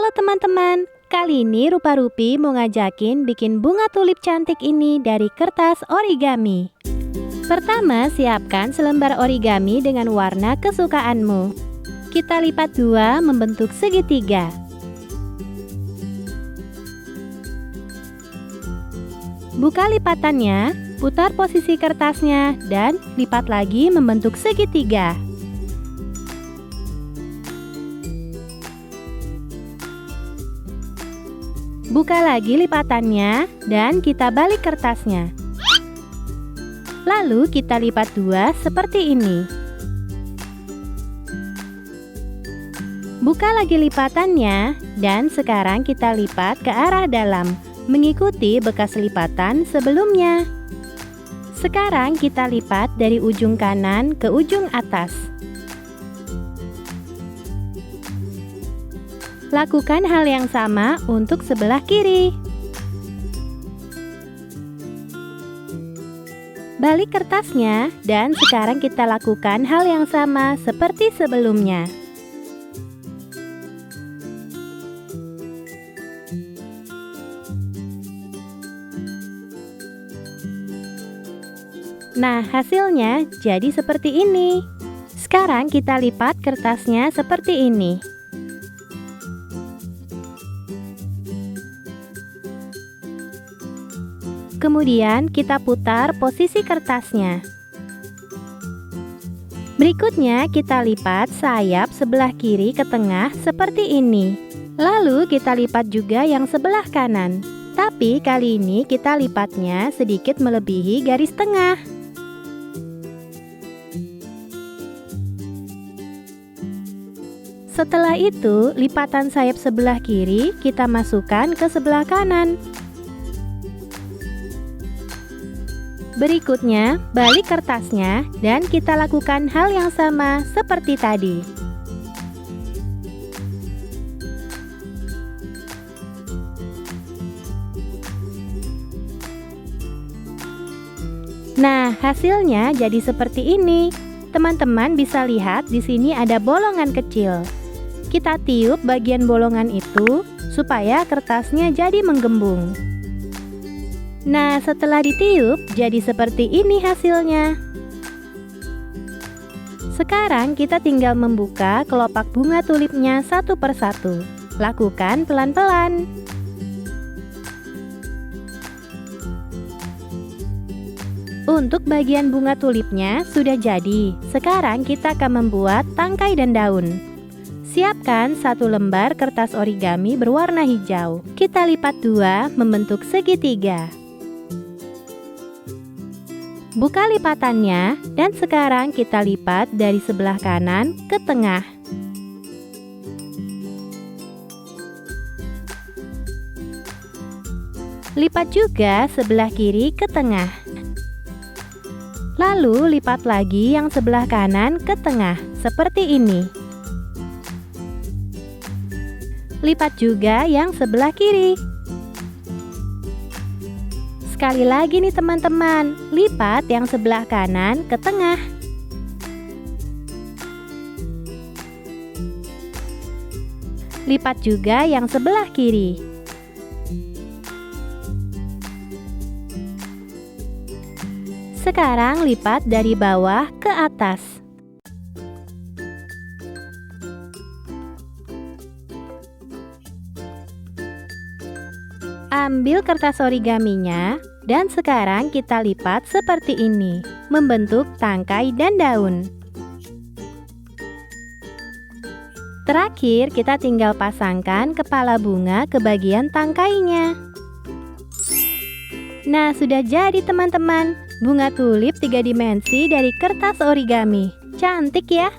Halo teman-teman, kali ini Rupa-Rupi mau ngajakin bikin bunga tulip cantik ini dari kertas origami. Pertama, siapkan selembar origami dengan warna kesukaanmu. Kita lipat dua membentuk segitiga. Buka lipatannya, putar posisi kertasnya, dan lipat lagi membentuk segitiga. Buka lagi lipatannya dan kita balik kertasnya. Lalu kita lipat dua seperti ini. Buka lagi lipatannya dan sekarang kita lipat ke arah dalam, mengikuti bekas lipatan sebelumnya. Sekarang kita lipat dari ujung kanan ke ujung atas. Lakukan hal yang sama untuk sebelah kiri. Balik kertasnya dan sekarang kita lakukan hal yang sama seperti sebelumnya. Nah, hasilnya jadi seperti ini. Sekarang kita lipat kertasnya seperti ini. Kemudian kita putar posisi kertasnya. Berikutnya kita lipat sayap sebelah kiri ke tengah seperti ini. Lalu kita lipat juga yang sebelah kanan. Tapi kali ini kita lipatnya sedikit melebihi garis tengah. Setelah itu, lipatan sayap sebelah kiri kita masukkan ke sebelah kanan. Berikutnya, balik kertasnya dan kita lakukan hal yang sama seperti tadi. Nah, hasilnya jadi seperti ini. Teman-teman bisa lihat di sini ada bolongan kecil. Kita tiup bagian bolongan itu supaya kertasnya jadi menggembung. Nah, setelah ditiup, jadi seperti ini hasilnya. Sekarang kita tinggal membuka kelopak bunga tulipnya satu persatu. Lakukan pelan-pelan. Untuk bagian bunga tulipnya sudah jadi. Sekarang kita akan membuat tangkai dan daun. Siapkan satu lembar kertas origami berwarna hijau. Kita lipat dua membentuk segitiga. Buka lipatannya dan sekarang kita lipat dari sebelah kanan ke tengah. Lipat juga sebelah kiri ke tengah. Lalu lipat lagi yang sebelah kanan ke tengah, seperti ini. Lipat juga yang sebelah kiri. Sekali lagi nih teman-teman, lipat yang sebelah kanan ke tengah. Lipat juga yang sebelah kiri. Sekarang lipat dari bawah ke atas. Ambil kertas origaminya dan sekarang kita lipat seperti ini, membentuk tangkai dan daun. Terakhir, kita tinggal pasangkan kepala bunga ke bagian tangkainya. Nah, sudah jadi teman-teman, bunga tulip 3 dimensi dari kertas origami. Cantik ya?